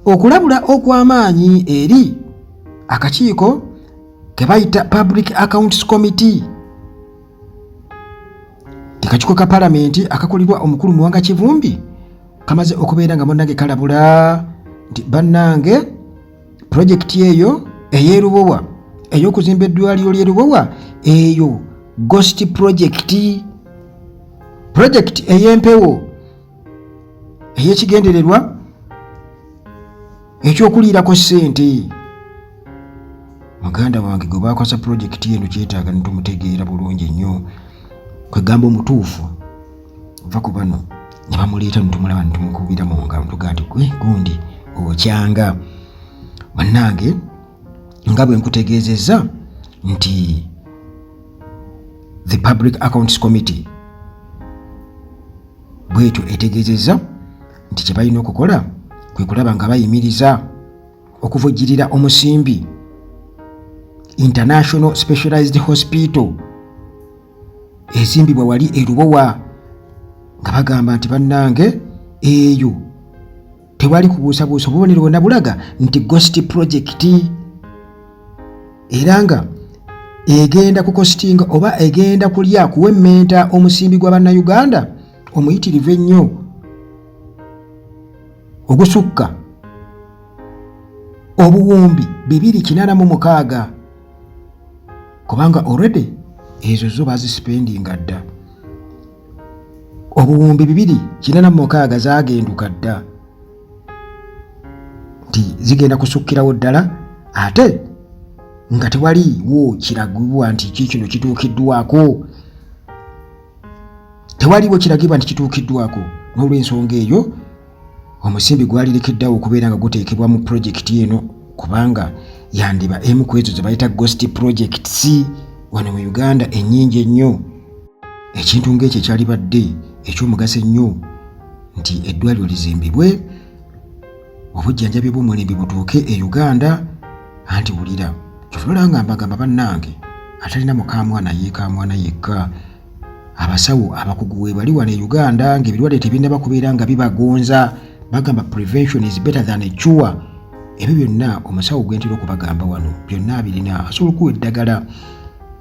okulabula okw'amaanyi eri akakiiko ke bayita Public Accounts Committee. Akakiiko ka palamenti akakulirwa omukulu Muwanga Kivumbi kamaze okubeera nga munnange kalabula nti bannange pulojekiti eyo ey'erubowa ey'okuzimba eddwaliro ly'e Lubowa eyo ghost project, pulojekiti ey'empewo ey'ekigendererwa ekyokuliirako ssente. Muganda wange gwe bakwasa pulojekiti eno kyetaaga nitumutegeera bulungi nnyo. Kwegamba omutuufu va ku bano ne bamuleeta nitumulaba nitumukubira mu ngalo tugaa nti gwe gundi okyanga. Bannange nga bwe nkutegeezezza nti the Public Accounts Committee bwetyo etegeezezza nti kye balina okukola kwe kulaba nga bayimiriza okuvujjirira omusimbi International Specialized Hospital ezimbibwa wali e Lubowa, nga bagamba nti bannange eyo tewali kubuusabuusa, obubonero bwonna bulaga nti ghost project, era nga egenda kukostinga oba egenda kulya kuwemmenta omusimbi gwa bannayuganda omuyitirivu ennyo ogusukka obuwumbi 286, kubanga already ezo zo bazisipendinga dda. Obuwumbi 286 zagenduka dda nti zigenda kusukkirawo ddala, ate nga tewaliwo kiragibwa nti kino kituukiddwako, tewaliwo kiragibwa nti kituukiddwako. N'olw'ensonga eyo omusimbi gwalirekeddawo okubeera nga guteekebwa mu pulojekiti eno, kubanga yandiba emu ku ezo ze bayita ghost projects wano mu Uganda ennyingi ennyo. Ekintu ng'ekyo kyalibadde eky'omugaso ennyo nti eddwaliro lizimbibwe, obujjanjabi bw'omulembe butuuke e Uganda. Anti wulira kyotulala nga mbagamba bannange atalina mukamwana yeekamwana yekka, abasawo abakugu we bali wano e Uganda ng'ebirwadde tebinaba kubeera nga bibagonza. Bagamba prevention is better than a cure. Ebyo byonna omusawo gwentera okubagamba wano byonna birina, asobola okuwa eddagala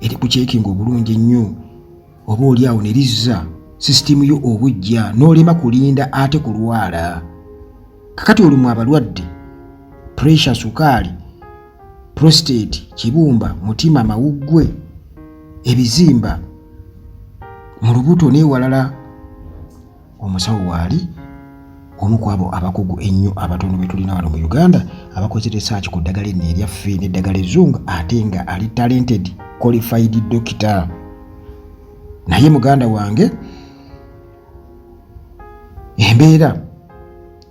erikuceekinga obulungi ennyo, oba oliawo ne lizza sisitimu yo obujja n'olema kulinda ate kulwala. Kakati olimu abalwadde pressure, sukaali, prostate, kibumba, mutima, mawuggwe, ebizimba mu lubuto n'ewalala. Omusawo waali omu ku abo abakugu ennyo abatono be tulina wano mu Uganda abakoze research ku ddagala eno eryaffe n'eddagala ezzungu, ate nga ali talented qualified doctor. Naye muganda wange embeera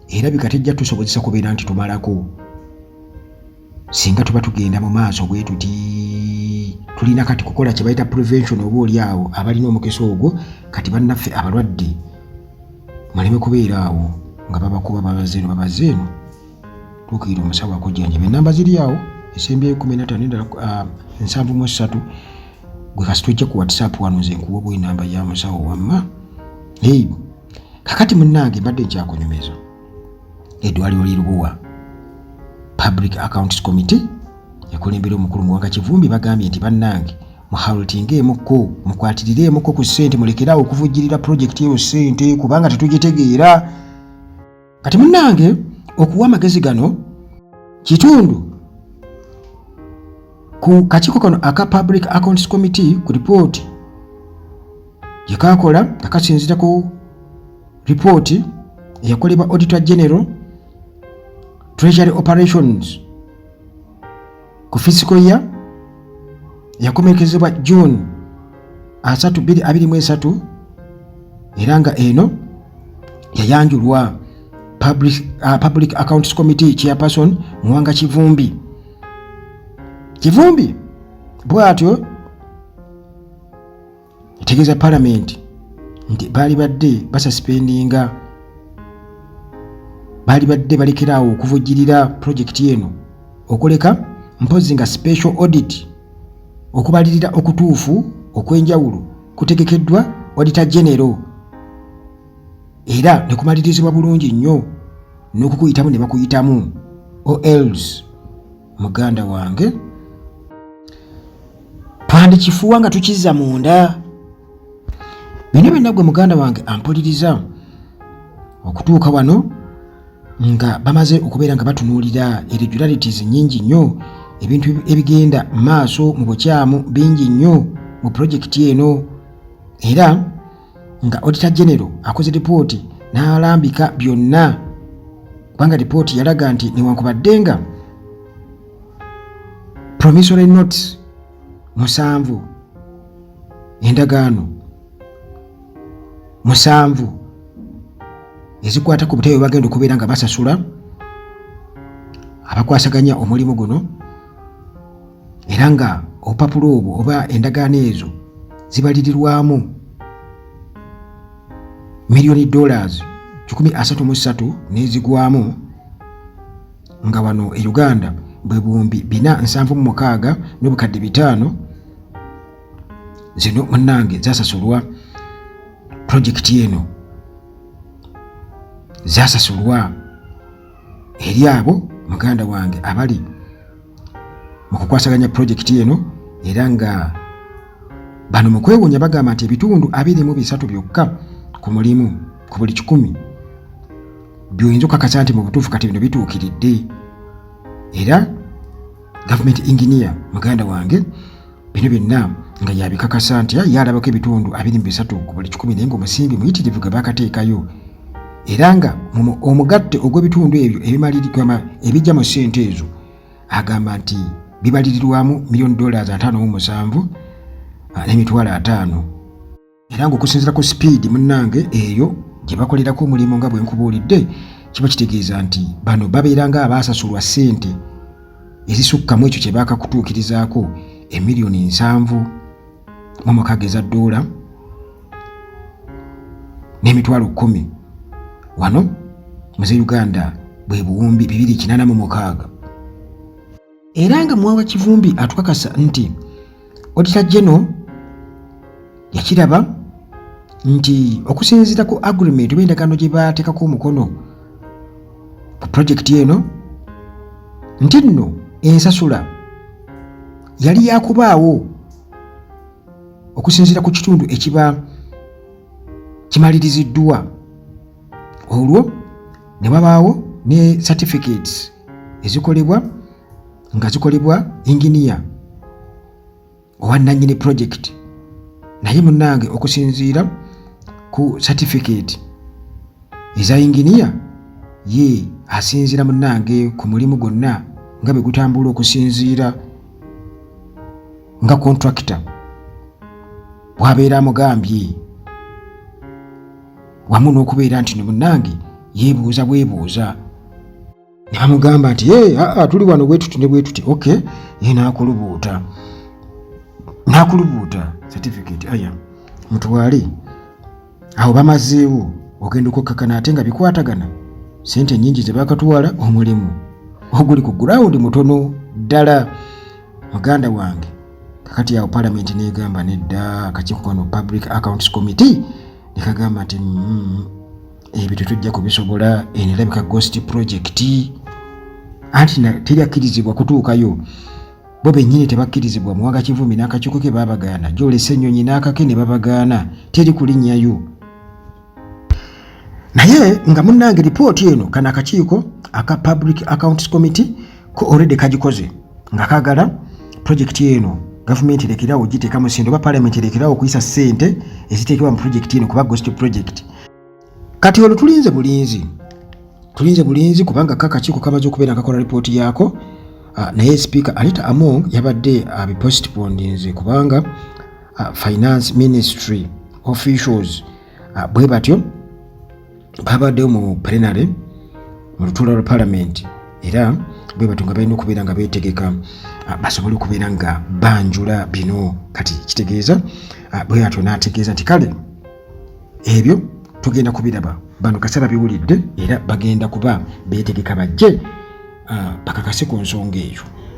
erabika tejja tusobozesa kubeera nti tumalako singa tuba tugenda mu maaso bwe tuti. Tulina kati kukola kye bayita prevention, oba oliawo abalina omukisa ogwo kati bannaffe abalwadde muleme kubeera awo nga babakuba babaze eno tuukirira omusawo akujjanjaba. Ennamba ziri awo esembyeyo 15 gwe kasi tujja ku WhatsApp wano nze nkuwa bwe nnamba ya musawo wamma. Kakati munnange mbadde nkyakunyumiza eddwaliro ly'e Lubowa Public Accounts Committee ekulembera omukulu Muwanga Kivumbi bagambye nti bannange muhaltingeemuko, mukwatirireemuko ku ssente, mulekerawo okuvujjirira pulojekiti eyo ssente kubanga tetugitegeera. Kati munnange okuwa amagezi gano kitundu ku kakiiko kano aka Public Accounts Committee ku ripooti gye kaakola nga kasinzira ku ripooti eyakolebwa Auditor General Treasury Operations ku fiscal year yakomekezebwa June 3, 2023, era nga eno yayanjulwa Public Accounts Committee Chairperson Muwanga Kivumbi bw'atyo etegeeza Parliament nti baali badde balekerawo okuvujjirira pulojekiti eno okuleka mpozi nga special audit okubalirira okutuufu okw'enjawulo kutegekeddwa Auditor General era ne kumalirizibwa bulungi nnyo n'okukuyitamu ne bakuyitamu or else muganda wange twandikifuuwa nga tukizza munda. Bino byonna gwe muganda wange ampuliriza okutuuka wano nga bamaze okubeera nga batunuulira irregularities nnyingi nnyo, ebintu ebigenda maaso mu bukyamu bingi nnyo mu pulojekiti eno, era nga Auditor General akoze ripooti n'alambika byonna, kubanga ripooti yalaga nti newankubadde nga promissory notes 7 endagaano 7 ezikwata ku butebe bagenda okubeera nga basasula abakwasaganya omulimu guno, era nga obupapulo obwo oba endagaano ezo zibalirirwamu $1 million 133 n'ezigwamu, nga wano e Uganda bwe buwumbi 476 n'obukadde 5 zino munnange zasasulwa pulojekiti eno, zasasulwa eri abo muganda wange abali mu kukwasaganya pulojekiti eno, era nga bano mu kwewuunya bagamba nti ebitundu 23 byokka ku mulimu ku buli 100 by'oyinza okukakasa nti mu butuufu kati bino bituukiridde, era government engineer muganda wange bino byonna nga yabikakasa nti yalabako ebitundu 23 ku buli 100 naye ng'omusimbi muyitirivu gwe bakateekayo, era nga omugatte ogw'ebitundu ebyo ebimalirirwa ebijja mu ssente ezo agamba nti bibalirirwamu $5,57 n'emitwalo 5, era ng'okusinziira ku speed munnange eyo gye bakolerako omulimu nga bwe nkubuulidde, kiba kitegeeza nti bano babeera nga abaasasulwa ssente ezisukkamu ekyo kye baakakutuukirizaako $7,600,000 n'emitwalo 10 wano muze Uganda bwe buwumbi 286. Era nga Muwanga Kivumbi atukakasa nti Auditor General yakiraba nti okusinziira ku agreement oba endagaano gye baateekako omukono ku pulojekiti eno, nti nno ensasula yali yakubaawo okusinziira ku kitundu ekiba kimaliriziddwa, olwo ne wabaawo ne certificates ezikolebwa nga zikolebwa engineer owa nannyini project, naye munnange okusinziira ku certificate eza engineer ye asinziira munnange ku mulimu gwonna nga bwe gutambula okusinziira nga contractor bw'abeera amugambye, wamu n'okubeera nti ne munnange yeebuuza bwebuuza, ne bamugamba nti tuli wano bwe tuti ne bwe tuti, okay, ye n'akulubuuta certificate aya mutwale awo bamazeewo ogenda okukkakana ate nga bikwatagana ssente nnyingi ze baakatwala omulimu oguli ku gurawundi mutono ddala muganda wange. Kakati awo Parliament negamba nedda akakiiko kano Public Accounts Committee nekagamba nti ebyo tetujja kubisobola, enelabika ghost project, anti teryakkirizibwa kutuukayo. Bo bennyini tebakkirizibwa. Muwanga Kivumbi n'akakiiko ke babagaana, Jole Ssenyonyi n'akake ne babagaana, teri kulinnyayo. Naye nga munnange ripooti eno kana akakiiko aka Public Accounts Committee ko already kagikoze nga kagala projekiti eno government lekerawo giteekamu ssente oba parliament lekerawo okuyisa ssente eziteekebwa mu projekiti eno kuba ghost project. Kati olwo tulinze bulinzi kubanga kakakiiko kamaze okubeera kakola ripooti yaako, naye speaker Anita Among yabadde abipostponed kubanga finance ministry officials bwe batyo babadde mu plenary mu lutuula lwa parliament, era bwe batyo nga balina okubeera nga beetegeka basobole okubeera nga banjula bino. Kati kitegeeza bwe atyo n'ategeeza nti kale ebyo tugenda kubiraba, bano kasaba biwulidde era bagenda kuba beetegeka bajje bakakase ku nsonga eyo.